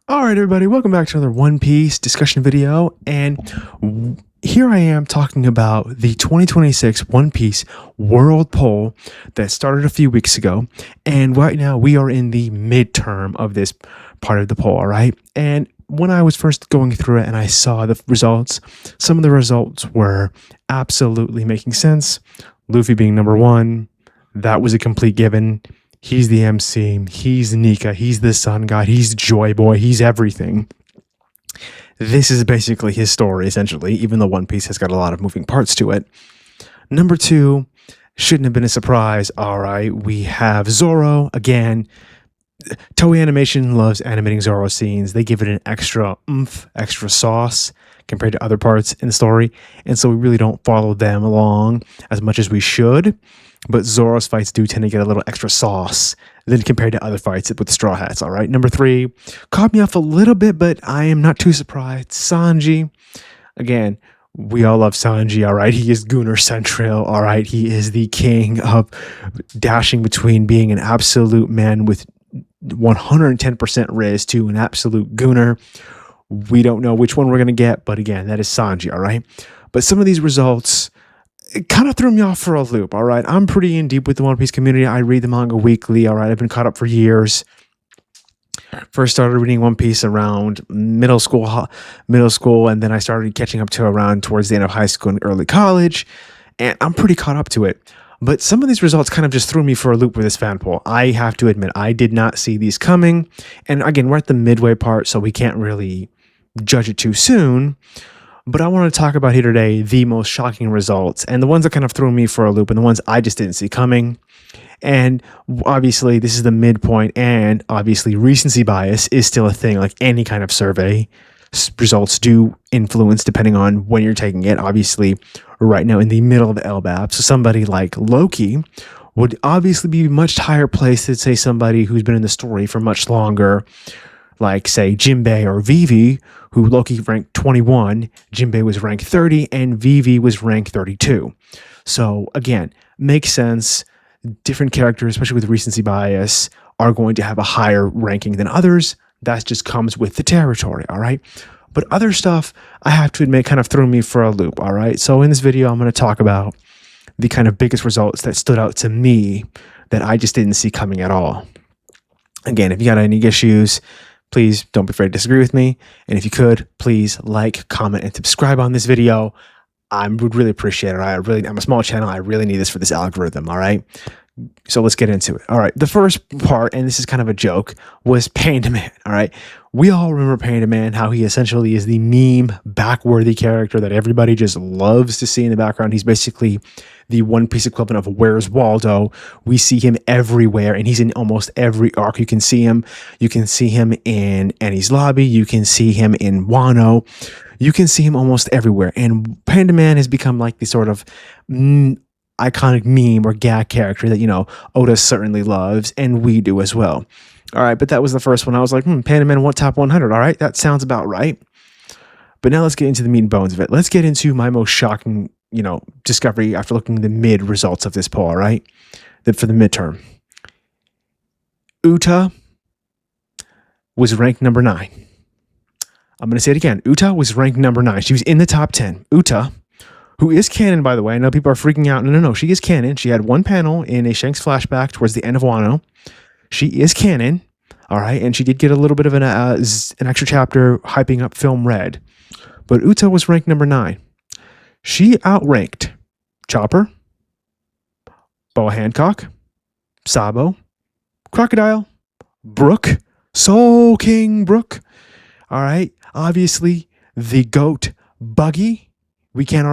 All right, everybody, welcome back to another One Piece discussion video. And here I am talking about the 2026 One Piece World Poll that started a few weeks ago. And right now we are in the midterm of this part of the poll, all right? And when I was first going through it and I saw the results, some of the results were absolutely making sense. Luffy being number one, that was a complete given. He's the MC. He's Nika. He's the Sun God. He's Joy Boy. He's everything. This is basically his story, essentially, even though One Piece has got a lot of moving parts to it. Number two, shouldn't have been a surprise. All right, we have Zoro again. Toei Animation loves animating Zoro scenes. They give it an extra oomph, extra sauce compared to other parts in the story. And so we really don't follow them along as much as we should. But Zoro's fights do tend to get a little extra sauce than compared to other fights with Straw Hats, all right? Number three, caught me off a little bit, but I am not too surprised. Sanji, again, we all love Sanji, all right? He is Gunner Central, all right? He is the king of dashing between being an absolute man with 110% Riz to an absolute Gunner. We don't know which one we're going to get, but again, that is Sanji, all right? But some of these results, it kind of threw me off for a loop, all right? I'm pretty in deep with the One Piece community. I read the manga weekly, all right? I've been caught up for years. First started reading One Piece around middle school, and then I started catching up to around towards the end of high school and early college, and I'm pretty caught up to it. But some of these results kind of just threw me for a loop with this fan poll. I have to admit, I did not see these coming. And again, we're at the midway part, so we can't really judge it too soon. But I want to talk about here today the most shocking results and the ones that kind of threw me for a loop and the ones I just didn't see coming. And obviously, this is the midpoint, and obviously, recency bias is still a thing, like any kind of survey. Results do influence depending on when you're taking it. Obviously, right now in the middle of the LBAP, so somebody like Loki would obviously be much higher placed than, say, somebody who's been in the story for much longer, like, say, Jinbei or Vivi, who Loki ranked 21, Jinbei was ranked 30, and Vivi was ranked 32. So, again, makes sense. Different characters, especially with recency bias, are going to have a higher ranking than others. That just comes with the territory, all right? But other stuff, I have to admit, kind of threw me for a loop, all right? So in this video, I'm going to talk about the kind of biggest results that stood out to me that I just didn't see coming at all. Again, if you got any issues, please don't be afraid to disagree with me. And if you could, please like, comment, and subscribe on this video. I would really appreciate it. I'm a small channel. I really need this for this algorithm, all right? So let's get into it. All right, the first part, and this is kind of a joke, was Panda Man, all right? We all remember Panda Man, how he essentially is the meme, back-worthy character that everybody just loves to see in the background. He's basically the One Piece equivalent of Where's Waldo. We see him everywhere, and he's in almost every arc. You can see him. You can see him in Annie's Lobby. You can see him in Wano. You can see him almost everywhere. And Panda Man has become like the sort of iconic meme or gag character that, you know, Oda certainly loves, and we do as well. All right, but that was the first one. I was like, Panda Man, what top 100? All right, that sounds about right. But now let's get into the meat and bones of it. Let's get into my most shocking, discovery after looking at the mid results of this poll, all right? For the midterm. Uta was ranked number 9. I'm going to say it again. Uta was ranked number 9. She was in the top 10. Uta, who is canon, by the way. I know people are freaking out. No. She is canon. She had one panel in a Shanks flashback towards the end of Wano. She is canon, all right? And she did get a little bit of an extra chapter hyping up Film Red. But Uta was ranked number 9. She outranked Chopper, Boa Hancock, Sabo, Crocodile, Brook, Soul King Brook, all right? Obviously, the GOAT, Buggy. We can't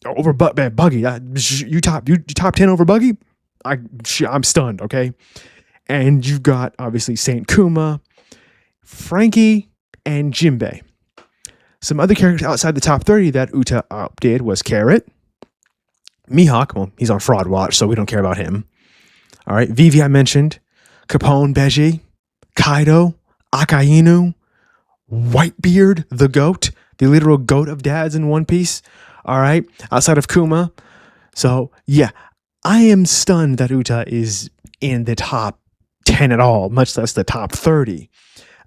over Buggy. You top 10 over Buggy? I'm stunned, okay? And you've got, obviously, Saint Kuma, Frankie, and Jinbei. Some other characters outside the top 30 that Uta outdid was Carrot, Mihawk. Well, he's on Fraud Watch, so we don't care about him. All right, Vivi I mentioned, Capone Beji, Kaido, Akainu, Whitebeard, the GOAT, the literal GOAT of dads in One Piece. All right, outside of Kuma. So, yeah, I am stunned that Uta is in the top 10 at all, much less the top 30.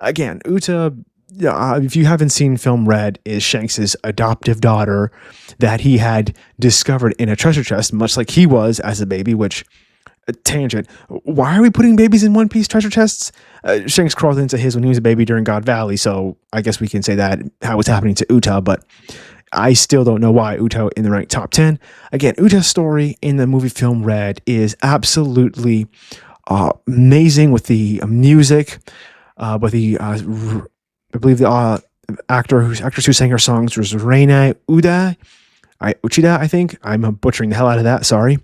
Again, Uta, if you haven't seen film Red, is Shanks's adoptive daughter that he had discovered in a treasure chest, much like he was as a baby, which tangent. Why are we putting babies in One Piece treasure chests? Shanks crawled into his when he was a baby during God Valley, so I guess we can say that how it's happening to Uta, but I still don't know why Uta in the ranked top 10. Again, Uta's story in the movie film Red is absolutely amazing with the music, with the I believe the actress who sang her songs was Reina Uchida, I think. I'm butchering the hell out of that, sorry.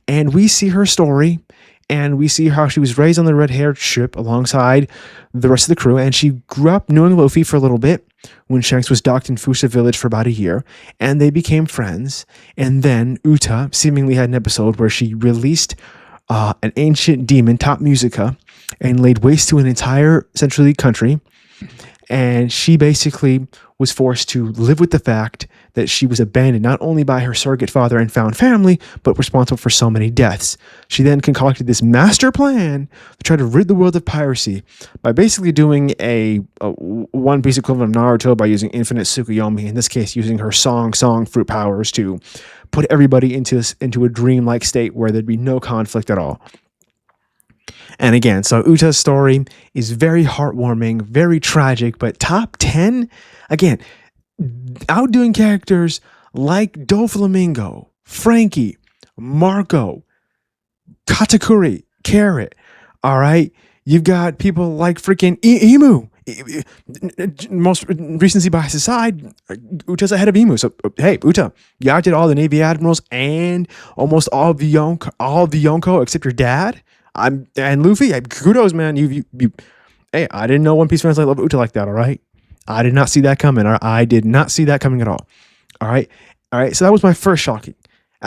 And we see her story, and we see how she was raised on the red-haired ship alongside the rest of the crew, and she grew up knowing Luffy for a little bit when Shanks was docked in Fusa Village for about a year, and they became friends. And then Uta seemingly had an episode where she released an ancient demon, Top Musica, and laid waste to an entire centrally country. And she basically was forced to live with the fact that she was abandoned not only by her surrogate father and found family, but responsible for so many deaths. She then concocted this master plan to try to rid the world of piracy by basically doing a One Piece equivalent of Naruto by using infinite Tsukuyomi, in this case using her song fruit powers to put everybody into a dreamlike state where there'd be no conflict at all. And again, so Uta's story is very heartwarming, very tragic, but top 10, again, outdoing characters like Doflamingo, Frankie, Marco, Katakuri, Carrot, all right? You've got people like freaking Emu. Most recency bias aside, Uta's ahead of Emu. So, hey, Uta, you outdid all the Navy admirals and almost all of the Yonko except your dad. And Luffy, kudos, man. Hey, I didn't know One Piece fans love Uta like that. All right, I did not see that coming. I did not see that coming at all. All right. So that was my first shocking.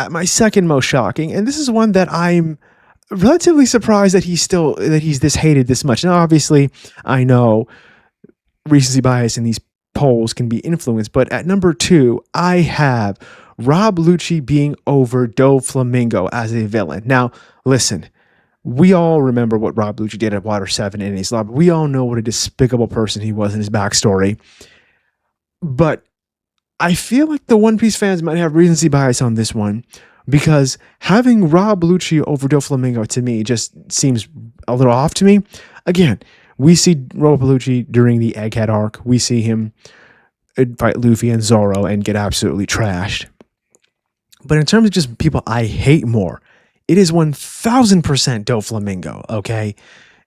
My second most shocking, and this is one that I'm relatively surprised that he's this hated this much. Now, obviously, I know recency bias in these polls can be influenced, but at number 2, I have Rob Lucci being over Doflamingo as a villain. Now, listen. We all remember what Rob Lucci did at Water 7 in his lab. We all know what a despicable person he was in his backstory. But I feel like the One Piece fans might have recency bias on this one, because having Rob Lucci over Doflamingo to me just seems a little off to me. Again, we see Rob Lucci during the Egghead arc. We see him fight Luffy and Zoro and get absolutely trashed. But in terms of just people I hate more, it is 1000% Doflamingo, okay?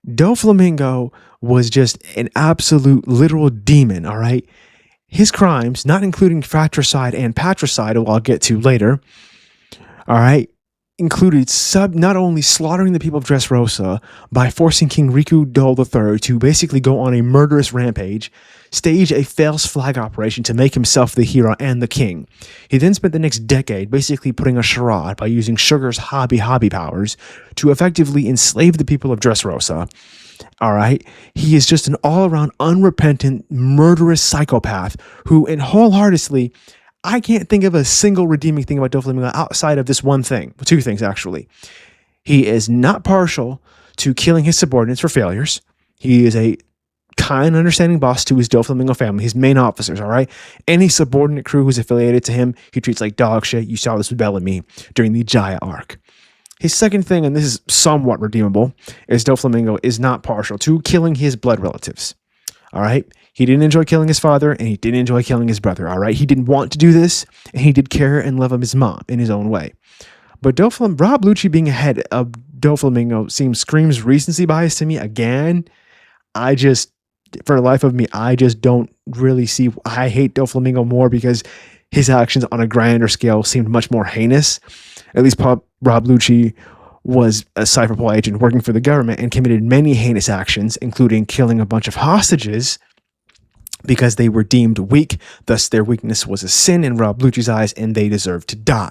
Doflamingo was just an absolute literal demon, all right? His crimes, not including fratricide and patricide, who I'll get to later, all right, included not only slaughtering the people of Dressrosa by forcing King Riku Dole III to basically go on a murderous rampage, stage a false flag operation to make himself the hero and the king. He then spent the next decade basically putting a charade by using Sugar's hobby powers to effectively enslave the people of Dressrosa. All right. He is just an all-around unrepentant, murderous psychopath who, and wholeheartedly, I can't think of a single redeeming thing about Doflamingo outside of this one thing. 2 things, actually. He is not partial to killing his subordinates for failures. He is a kind, understanding boss to his Doflamingo family, his main officers, all right? Any subordinate crew who's affiliated to him, he treats like dog shit. You saw this with Bellamy during the Jaya arc. His second thing, and this is somewhat redeemable, is Doflamingo is not partial to killing his blood relatives. All right? He didn't enjoy killing his father, and he didn't enjoy killing his brother, all right? He didn't want to do this, and he did care and love his mom in his own way. But Rob Lucci being ahead of Doflamingo screams recency bias to me again. For the life of me, I just don't really see. I hate Doflamingo more because his actions on a grander scale seemed much more heinous. At least Rob Lucci was a Cypherpol agent working for the government and committed many heinous actions, including killing a bunch of hostages because they were deemed weak. Thus, their weakness was a sin in Rob Lucci's eyes, and they deserved to die.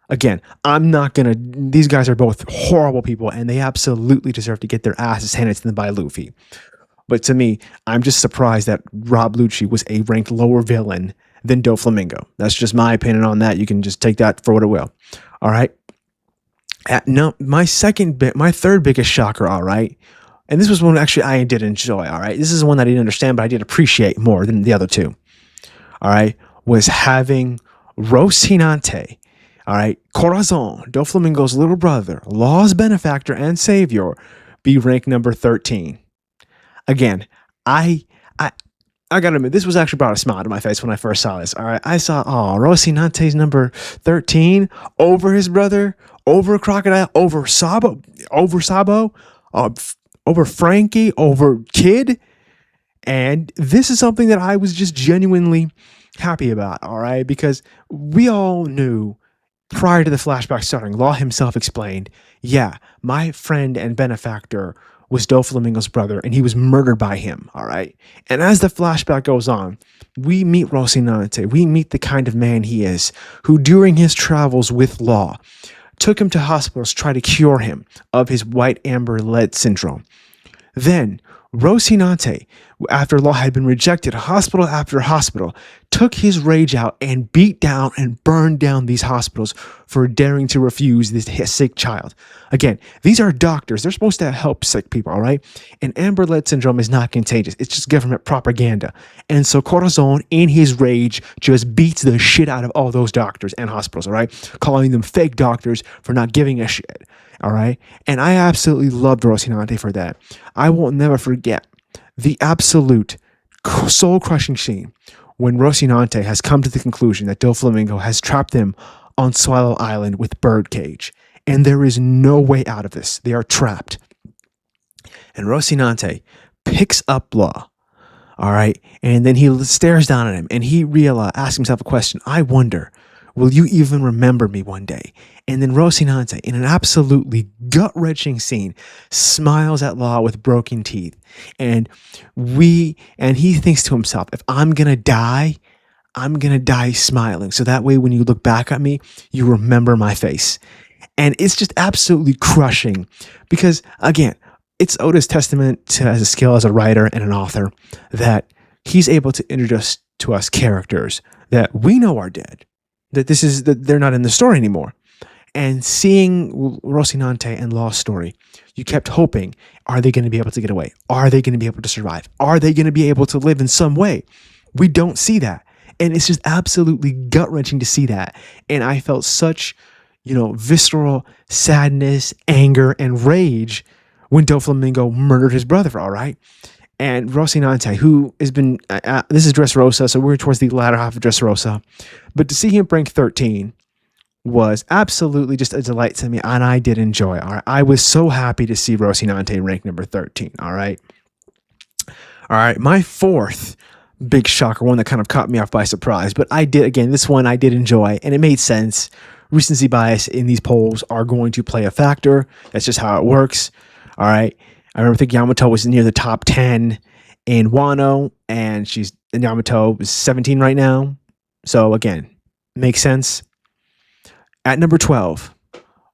Again, these guys are both horrible people, and they absolutely deserve to get their asses handed to them by Luffy. But to me, I'm just surprised that Rob Lucci was a ranked lower villain than Doflamingo. That's just my opinion on that. You can just take that for what it will. All right. My third biggest shocker, all right, and this was one actually I did enjoy, all right? This is one that I didn't understand, but I did appreciate more than the other two, all right? Was having Rocinante, all right, Corozon, Doflamingo's little brother, Law's benefactor and savior, be ranked number 13. Again, I I I gotta admit, this was actually brought a smile to my face when I first saw this. All right, I saw, Rocinante's number 13 over his brother, over Crocodile, over Sabo, uh, over Frankie, over Kid, and this is something that I was just genuinely happy about. All right, because we all knew prior to the flashback starting, Law himself explained, yeah, my friend and benefactor was Doflamingo's brother, and he was murdered by him, all right? And as the flashback goes on, we meet Rocinante. We meet the kind of man he is, who during his travels with Law, took him to hospitals to try to cure him of his white amber lead syndrome. Then, Rocinante, after Law had been rejected hospital after hospital, took his rage out and beat down and burned down these hospitals for daring to refuse this sick child. Again, these are doctors. They're supposed to help sick people, all right? And amber lead syndrome is not contagious. It's just government propaganda. And so Corozon, in his rage, just beats the shit out of all those doctors and hospitals, all right? Calling them fake doctors for not giving a shit. All right. And I absolutely loved Rocinante for that. I will never forget the absolute soul crushing scene when Rocinante has come to the conclusion that Doflamingo has trapped them on Swallow Island with Birdcage. And there is no way out of this. They are trapped. And Rocinante picks up Law. All right. And then he stares down at him and he asks himself a question. I wonder, will you even remember me one day? And then Rocinante, in an absolutely gut-wrenching scene, smiles at Law with broken teeth. And he thinks to himself, if I'm going to die, I'm going to die smiling. So that way, when you look back at me, you remember my face. And it's just absolutely crushing because, again, it's Oda's testament to as a skill as a writer and an author that he's able to introduce to us characters that we know are dead, that they're not in the story anymore. And seeing Rocinante and Law's story, you kept hoping, are they going to be able to get away? Are they going to be able to survive? Are they going to be able to live in some way? We don't see that. And it's just absolutely gut-wrenching to see that. And I felt such, visceral sadness, anger, and rage when Doflamingo murdered his brother, all right? And Rocinante, who has been, this is Dressrosa, so we're towards the latter half of Dressrosa. But to see him rank 13 was absolutely just a delight to me, and I did enjoy it, all right? I was so happy to see Rocinante rank number 13, all right? All right, my fourth big shocker, one that kind of caught me off by surprise, but this one I did enjoy, and it made sense. Recency bias in these polls are going to play a factor. That's just how it works, all right? I remember thinking Yamato was near the top 10 in Wano, and Yamato is 17 right now. So again, makes sense. At number 12,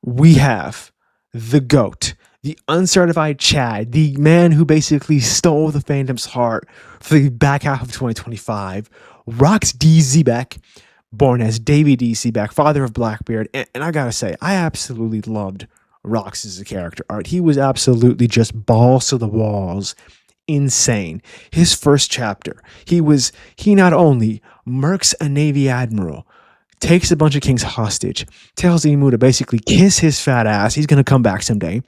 we have the GOAT, the uncertified Chad, the man who basically stole the fandom's heart for the back half of 2025, Rox D. Zebek, born as Davy D. Zebek, father of Blackbeard. And I gotta say, I absolutely loved Rox as a character. Art. He was absolutely just balls to the walls, insane. His first chapter, he not only murks a Navy admiral, takes a bunch of kings hostage, tells Imu to basically kiss his fat ass, he's going to come back someday,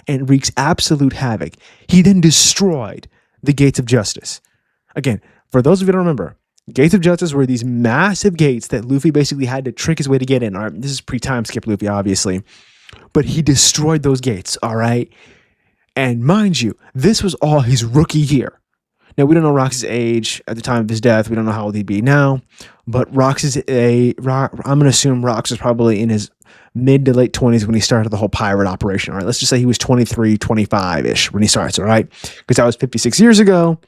and wreaks absolute havoc. He then destroyed the Gates of Justice. Again, for those of you who don't remember, Gates of Justice were these massive gates that Luffy basically had to trick his way to get in. All right, this is pre-time skip Luffy, obviously. But he destroyed those gates, all right? And mind you, this was all his rookie year. Now, we don't know Rox's age at the time of his death. We don't know how old he'd be now. But I'm going to assume Rox was probably in his mid to late 20s when he started the whole pirate operation. All right, let's just say he was 23, 25-ish when he starts, all right? Because that was 56 years ago.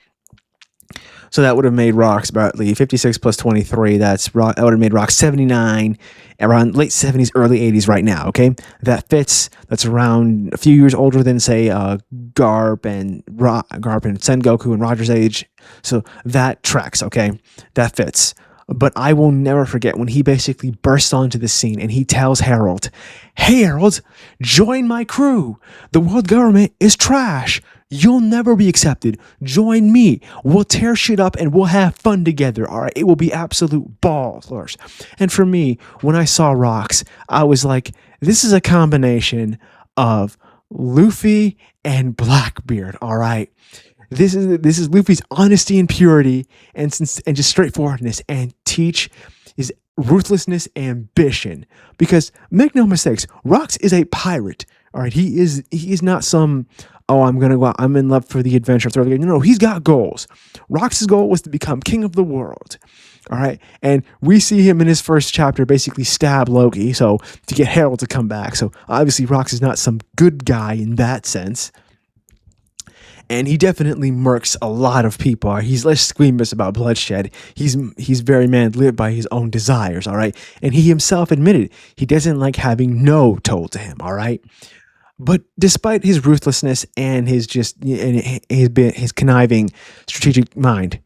So that would have made Rox about 56 plus 23. That would have made Rox 79, around late 70s, early 80s right now, okay? That fits. That's around a few years older than, say, Garp and Sengoku and Roger's age. So that tracks, okay? That fits. But I will never forget when he basically bursts onto the scene and he tells Harold, "Hey, Harold, join my crew. The world government is trash. You'll never be accepted. Join me. We'll tear shit up and we'll have fun together. All right. It will be absolute ballers. And for me, when I saw Rocks, I was like, this is a combination of Luffy and Blackbeard. All right. This is Luffy's honesty and purity and just straightforwardness, and Teach is ruthlessness, ambition. Because make no mistakes, Rocks is a pirate. All right, he is not some, oh, I'm gonna go out, I'm in love for the adventure. No, he's got goals. Rocks' goal was to become king of the world. All right, and we see him in his first chapter basically stab Loki, so to get Harold to come back. So obviously, Rocks is not some good guy in that sense. And he definitely murks a lot of people. He's less squeamish about bloodshed. He's very lived by his own desires, all right? And he himself admitted he doesn't like having no told to him, all right? But despite his ruthlessness and his conniving strategic mind,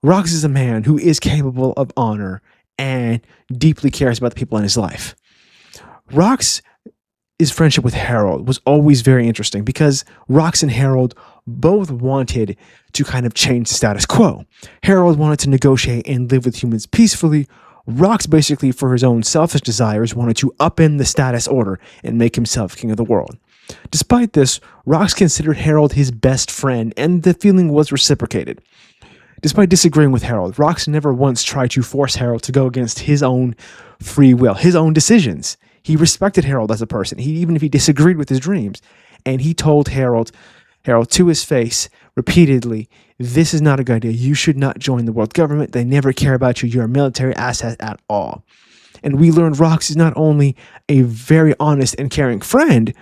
Rocks is a man who is capable of honor and deeply cares about the people in his life. Rocks' friendship with Harold was always very interesting because Rocks and Harold both wanted to kind of change the status quo. Harold wanted to negotiate and live with humans peacefully. Rocks, basically for his own selfish desires, wanted to upend the status order and make himself king of the world. Despite this, Rocks considered Harold his best friend, and the feeling was reciprocated. Despite disagreeing with Harold, Rocks never once tried to force Harold to go against his own free will, his own decisions. He respected Harold as a person, even if he disagreed with his dreams. And he told Harold to his face repeatedly, this is not a good idea. You should not join the world government. They never care about you. You're a military asset at all. And we learned Rocks is not only a very honest and caring friend,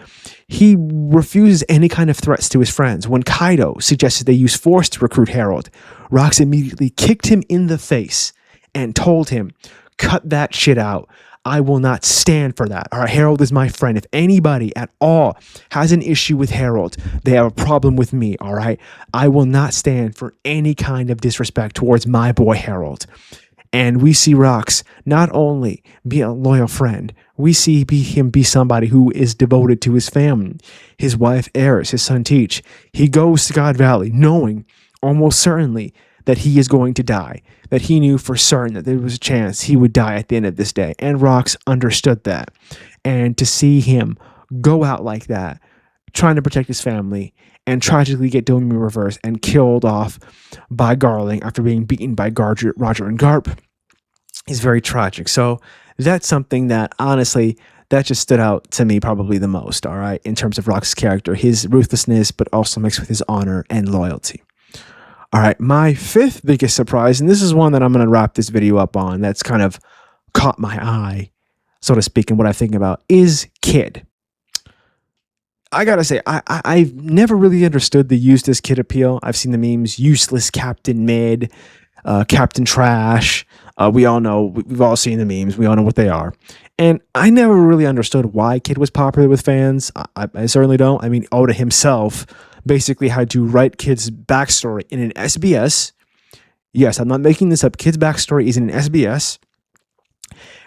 he refuses any kind of threats to his friends. When Kaido suggested they use force to recruit Harold, Rocks immediately kicked him in the face and told him, cut that shit out. I will not stand for that. All right, Harold is my friend. If anybody at all has an issue with Harold, they have a problem with me, all right? I will not stand for any kind of disrespect towards my boy Harold. And we see Rocks not only be a loyal friend, we see him be somebody who is devoted to his family, his wife Eris, his son Teach. He goes to God Valley knowing almost certainly that he is going to die, that he knew for certain that there was a chance he would die at the end of this day. And Rocks understood that. And to see him go out like that, trying to protect his family, and tragically get Domi reversed and killed off by Garling after being beaten by Roger and Garp is very tragic. So that's something that, honestly, that just stood out to me probably the most, all right, in terms of Rocks' character, his ruthlessness, but also mixed with his honor and loyalty. All right, my fifth biggest surprise, and this is one that I'm going to wrap this video up on, that's kind of caught my eye, so to speak, and what I think about, is Kid. I gotta say, I've never really understood the Eustace Kid appeal. I've seen the memes, useless Captain Mid, Captain Trash. We all know, we've all seen the memes. We all know what they are. And I never really understood why Kid was popular with fans. I certainly don't. I mean, Oda himself basically had to write Kid's backstory in an SBS. Yes, I'm not making this up. Kid's backstory is in an SBS,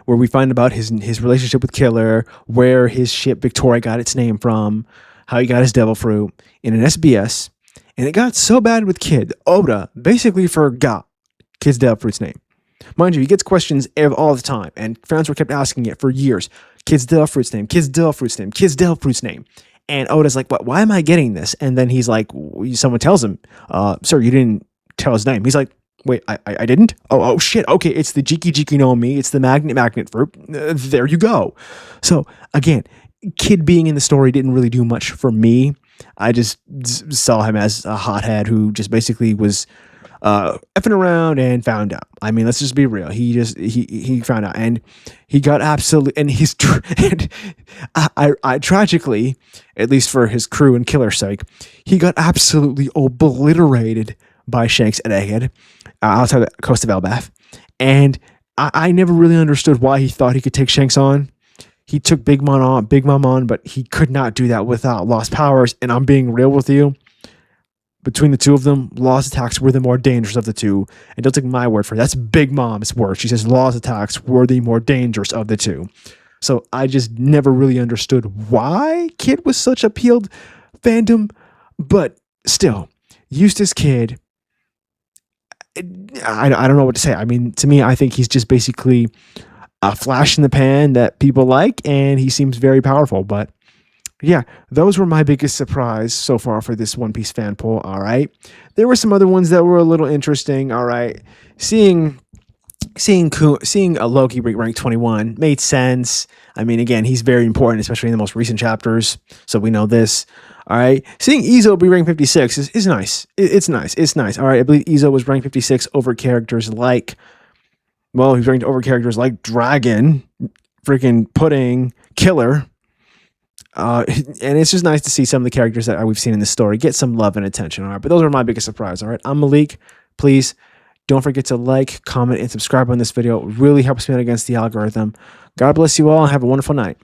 where we find about his relationship with Killer, where his ship Victoria got its name from, how he got his devil fruit in an SBS. And it got so bad with Kid, Oda basically forgot Kid's devil fruit's name. Mind you, he gets questions all the time, and fans were kept asking it for years. Kid's devil fruit's name, Kid's devil fruit's name, Kid's devil fruit's name. And Oda's like, "What? Why am I getting this?" And then he's like, someone tells him, "Sir, you didn't tell his name." He's like, "Wait, I didn't? Oh shit. Okay, it's the Jiki no Mi. It's the magnet fruit. There you go." So again, Kid being in the story didn't really do much for me. I just saw him as a hothead who just basically was effing around and found out. I mean, let's just be real. He found out, and he got absolutely, and and I tragically, at least for his crew and Killer's sake, he got absolutely obliterated by Shanks at Egghead outside the coast of Elbaf. And I never really understood why he thought he could take Shanks on. He took Big Mom on, but he could not do that without Lost Powers. And I'm being real with you. Between the two of them, Law's attacks were the more dangerous of the two. And don't take my word for it. That's Big Mom's word. She says Law's attacks were the more dangerous of the two. So I just never really understood why Kid was such appealed fandom. But still, Eustace Kid, I don't know what to say. I mean, to me, I think he's just basically a flash in the pan that people like, and he seems very powerful. But yeah, those were my biggest surprise so far for this One Piece fan poll. All right, there were some other ones that were a little interesting. All right, seeing a Loki rank 21 made sense. I mean, again, he's very important, especially in the most recent chapters. So we know this. All right. Seeing Izo be ranked 56 is nice. It's nice. It's nice. All right. I believe Izo was ranked 56 over characters like, well, he's ranked over characters like Dragon, freaking Pudding, Killer. And it's just nice to see some of the characters that we've seen in this story get some love and attention. All right. But those are my biggest surprise. All right. I'm Malik. Please don't forget to like, comment, and subscribe on this video. It really helps me out against the algorithm. God bless you all and have a wonderful night.